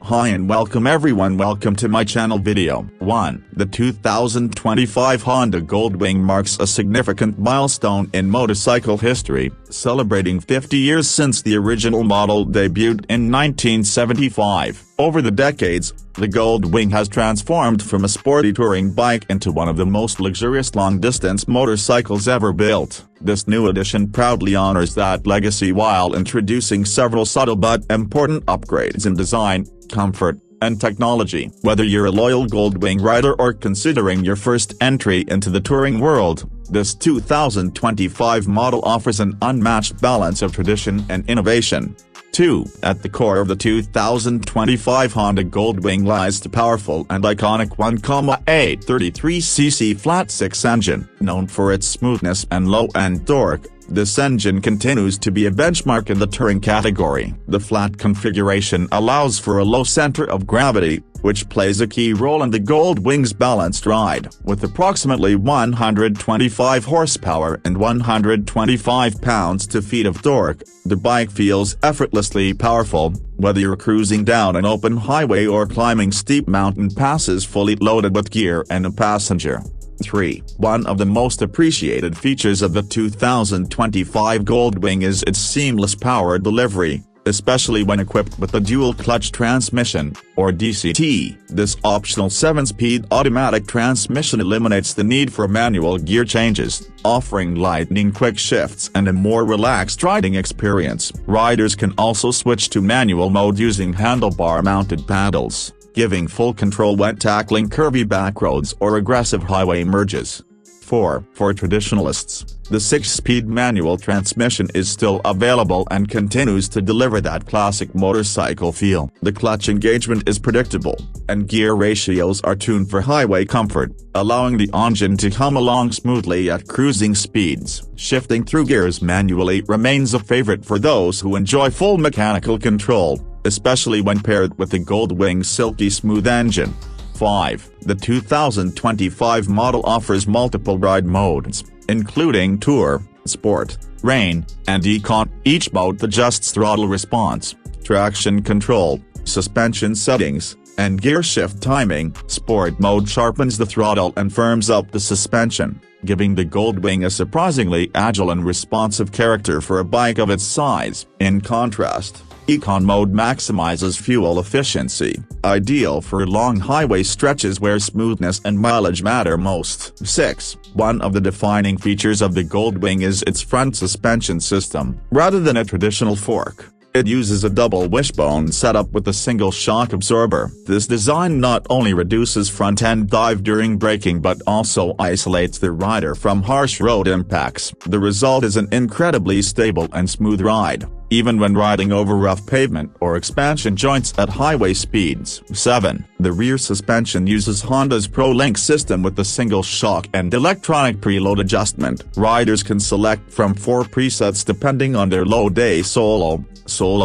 Hi and welcome everyone, welcome to my channel. Video 1. The 2025 Honda Gold Wing marks a significant milestone in motorcycle history, celebrating 50 years since the original model debuted in 1975. Over the decades, the Gold Wing has transformed from a sporty touring bike into one of the most luxurious long-distance motorcycles ever built. This new edition proudly honors that legacy while introducing several subtle but important upgrades in design, comfort, and technology. Whether you're a loyal Gold Wing rider or considering your first entry into the touring world, this 2025 model offers an unmatched balance of tradition and innovation. 2. At the core of the 2025 Honda Gold Wing lies the powerful and iconic 1.833cc flat-six engine. Known for its smoothness and low-end torque, this engine continues to be a benchmark in the touring category. The flat configuration allows for a low center of gravity, which plays a key role in the Gold Wing's balanced ride. With approximately 125 horsepower and 125 pounds-feet of torque, the bike feels effortlessly powerful, whether you're cruising down an open highway or climbing steep mountain passes fully loaded with gear and a passenger. 3. One of the most appreciated features of the 2025 Gold Wing is its seamless power delivery, especially when equipped with the dual-clutch transmission, or DCT. This optional 7-speed automatic transmission eliminates the need for manual gear changes, offering lightning-quick shifts and a more relaxed riding experience. Riders can also switch to manual mode using handlebar-mounted paddles, giving full control when tackling curvy backroads or aggressive highway merges. 4. For traditionalists, the 6-speed manual transmission is still available and continues to deliver that classic motorcycle feel. The clutch engagement is predictable, and gear ratios are tuned for highway comfort, allowing the engine to hum along smoothly at cruising speeds. Shifting through gears manually remains a favorite for those who enjoy full mechanical control, especially when paired with the Gold Wing's silky smooth engine. 5. The 2025 model offers multiple ride modes, including Tour, Sport, Rain, and Econ. Each mode adjusts throttle response, traction control, suspension settings, and gear shift timing. Sport mode sharpens the throttle and firms up the suspension, giving the Gold Wing a surprisingly agile and responsive character for a bike of its size. In contrast, Econ mode maximizes fuel efficiency, ideal for long highway stretches where smoothness and mileage matter most. 6. One of the defining features of the Gold Wing is its front suspension system. Rather than a traditional fork, it uses a double wishbone setup with a single shock absorber. This design not only reduces front-end dive during braking but also isolates the rider from harsh road impacts. The result is an incredibly stable and smooth ride, even when riding over rough pavement or expansion joints at highway speeds. 7. The rear suspension uses Honda's ProLink system with a single shock and electronic preload adjustment. Riders can select from 4 presets depending on their load day: solo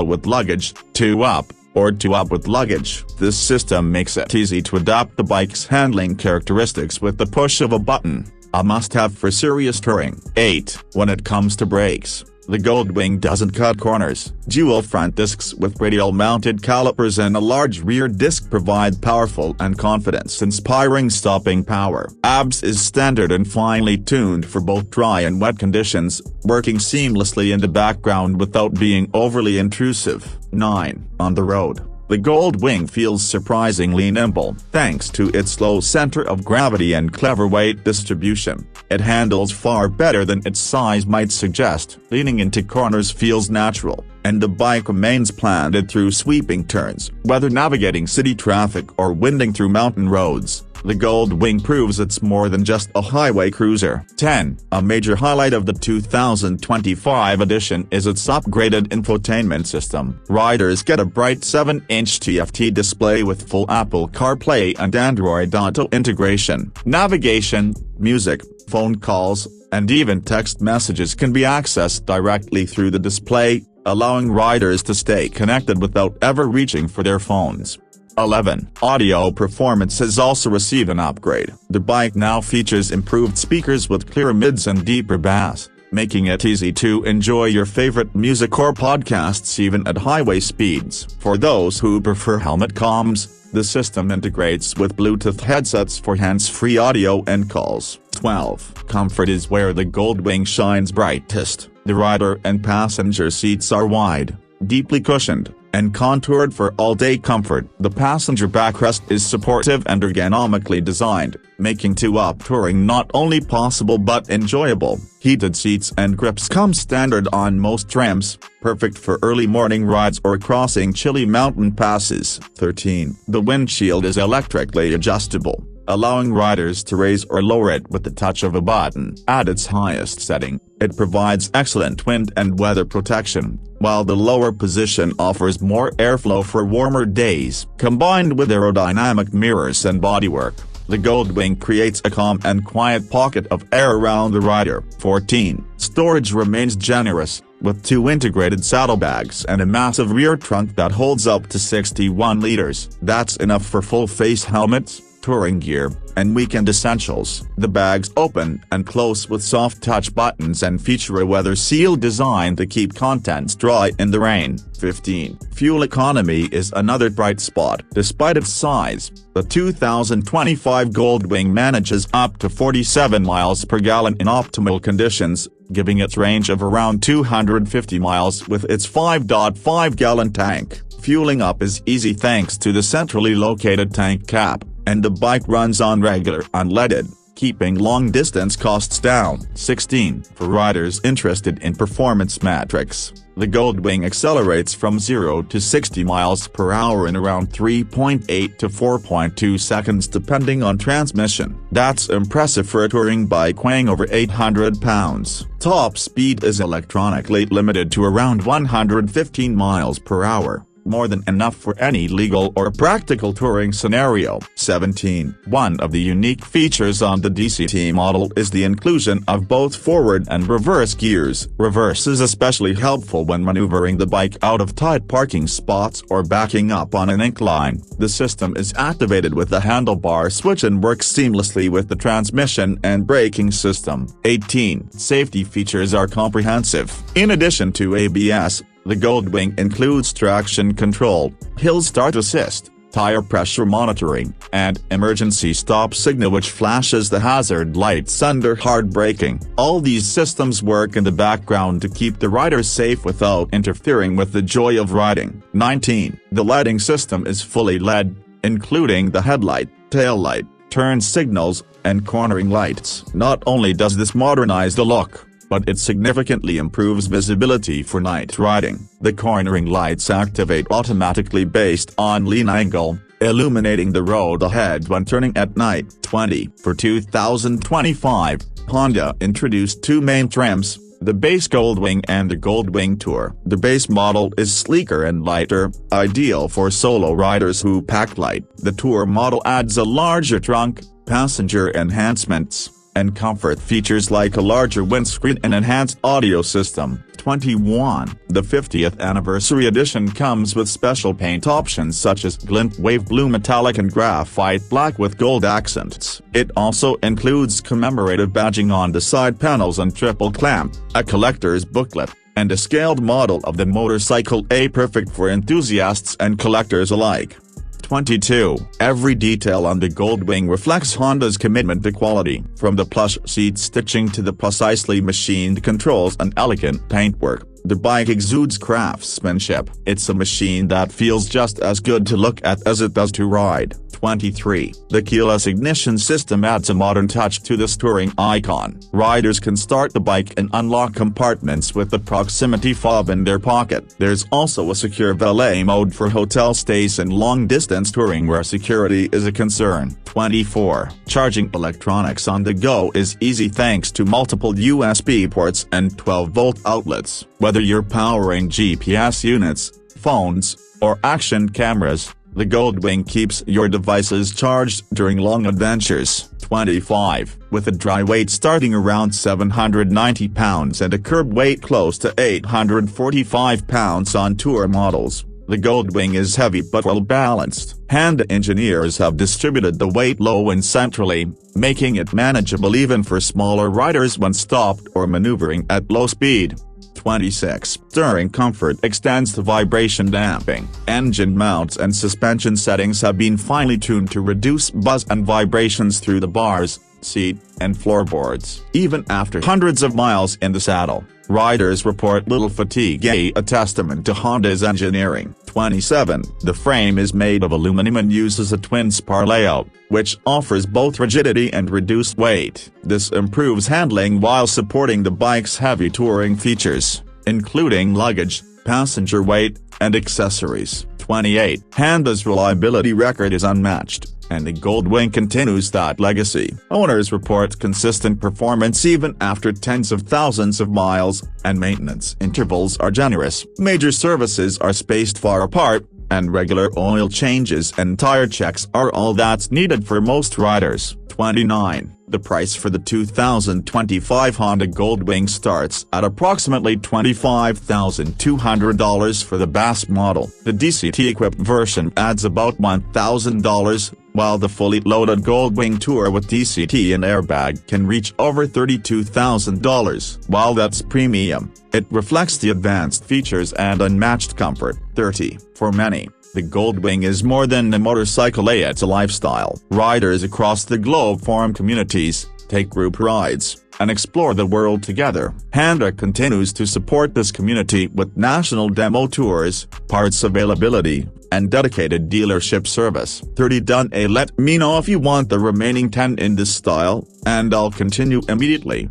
with luggage, 2 up, or 2 up with luggage. This system makes it easy to adapt the bike's handling characteristics with the push of a button, a must-have for serious touring. 8. When it comes to brakes, the Gold Wing doesn't cut corners. Dual front discs with radial-mounted calipers and a large rear disc provide powerful and confidence-inspiring stopping power. ABS is standard and finely tuned for both dry and wet conditions, working seamlessly in the background without being overly intrusive. 9. On the road, the Gold Wing feels surprisingly nimble. Thanks to its low center of gravity and clever weight distribution, it handles far better than its size might suggest. Leaning into corners feels natural, and the bike remains planted through sweeping turns. Whether navigating city traffic or winding through mountain roads, the Gold Wing proves it's more than just a highway cruiser. 10. A major highlight of the 2025 edition is its upgraded infotainment system. Riders get a bright 7-inch TFT display with full Apple CarPlay and Android Auto integration. Navigation, music, phone calls, and even text messages can be accessed directly through the display, allowing riders to stay connected without ever reaching for their phones. 11. Audio performance has also received an upgrade. The bike now features improved speakers with clearer mids and deeper bass, making it easy to enjoy your favorite music or podcasts even at highway speeds. For those who prefer helmet comms, the system integrates with Bluetooth headsets for hands-free audio and calls. 12. Comfort is where the Gold Wing shines brightest. The rider and passenger seats are wide, deeply cushioned, and contoured for all-day comfort. The passenger backrest is supportive and ergonomically designed, making two-up touring not only possible but enjoyable. Heated seats and grips come standard on most trims, perfect for early morning rides or crossing chilly mountain passes. 13. The windshield is electrically adjustable, allowing riders to raise or lower it with the touch of a button. At its highest setting, it provides excellent wind and weather protection, while the lower position offers more airflow for warmer days. Combined with aerodynamic mirrors and bodywork, the Gold Wing creates a calm and quiet pocket of air around the rider. 14. Storage remains generous, with 2 integrated saddlebags and a massive rear trunk that holds up to 61 liters. That's enough for full-face helmets, touring gear, and weekend essentials. The bags open and close with soft touch buttons and feature a weather seal design to keep contents dry in the rain. 15. Fuel economy is another bright spot. Despite its size, the 2025 Gold Wing manages up to 47 miles per gallon in optimal conditions, giving its range of around 250 miles with its 5.5-gallon tank. Fueling up is easy thanks to the centrally located tank cap, and the bike runs on regular unleaded, keeping long-distance costs down. 16. For riders interested in performance metrics, the Gold Wing accelerates from 0 to 60 miles per hour in around 3.8 to 4.2 seconds depending on transmission. That's impressive for a touring bike weighing over 800 pounds. Top speed is electronically limited to around 115 miles per hour. More than enough for any legal or practical touring scenario. 17. One of the unique features on the GCT model is the inclusion of both forward and reverse gears. Reverse is especially helpful when maneuvering the bike out of tight parking spots or backing up on an incline. The system is activated with the handlebar switch and works seamlessly with the transmission and braking system. 18. Safety features are comprehensive. In addition to ABS, the Gold Wing includes traction control, hill start assist, tire pressure monitoring, and emergency stop signal which flashes the hazard lights under hard braking. All these systems work in the background to keep the rider safe without interfering with the joy of riding. 19. The lighting system is fully LED, including the headlight, tail light, turn signals, and cornering lights. Not only does this modernize the look, but it significantly improves visibility for night riding. The cornering lights activate automatically based on lean angle, illuminating the road ahead when turning at night. 20. For 2025, Honda introduced 2 main trims, the base Gold Wing and the Gold Wing Tour. The base model is sleeker and lighter, ideal for solo riders who pack light. The Tour model adds a larger trunk, passenger enhancements, and comfort features like a larger windscreen and enhanced audio system. 21. The 50th anniversary edition comes with special paint options such as glint wave blue metallic and graphite black with gold accents. It also includes commemorative badging on the side panels and triple clamp, a collector's booklet, and a scaled model of the motorcycle, perfect for enthusiasts and collectors alike. 22. Every detail on the Gold Wing reflects Honda's commitment to quality. From the plush seat stitching to the precisely machined controls and elegant paintwork, the bike exudes craftsmanship. It's a machine that feels just as good to look at as it does to ride. 23. The keyless ignition system adds a modern touch to this touring icon. Riders can start the bike and unlock compartments with the proximity fob in their pocket. There's also a secure valet mode for hotel stays and long-distance touring where security is a concern. 24. Charging electronics on the go is easy thanks to multiple USB ports and 12-volt outlets. Whether you're powering GPS units, phones, or action cameras, the Gold Wing keeps your devices charged during long adventures. 25. With a dry weight starting around 790 pounds and a curb weight close to 845 pounds on tour models, The Gold Wing is heavy but well balanced. Honda engineers have distributed the weight low and centrally, making it manageable even for smaller riders when stopped or maneuvering at low speed. 26. Steering comfort extends to vibration damping. Engine mounts and suspension settings have been finely tuned to reduce buzz and vibrations through the bars, seat, and floorboards. Even after hundreds of miles in the saddle, riders report little fatigue, a testament to Honda's engineering. 27. The frame is made of aluminum and uses a twin-spar layout, which offers both rigidity and reduced weight. This improves handling while supporting the bike's heavy touring features, including luggage, passenger weight, and accessories. 28. Honda's reliability record is unmatched, and the Gold Wing continues that legacy. Owners report consistent performance even after tens of thousands of miles, and maintenance intervals are generous. Major services are spaced far apart, and regular oil changes and tire checks are all that's needed for most riders. 29. The price for the 2025 Honda Gold Wing starts at approximately $25,200 for the base model. The DCT-equipped version adds about $1,000, while the fully loaded Gold Wing Tour with DCT and airbag can reach over $32,000. While that's premium, it reflects the advanced features and unmatched comfort. 30. For many, the Gold Wing is more than a motorcycle, it's a lifestyle. Riders across the globe form communities, take group rides, and explore the world together. Honda continues to support this community with national demo tours, parts availability, and dedicated dealership service. 30. Let me know if you want the remaining 10 in this style, and I'll continue immediately.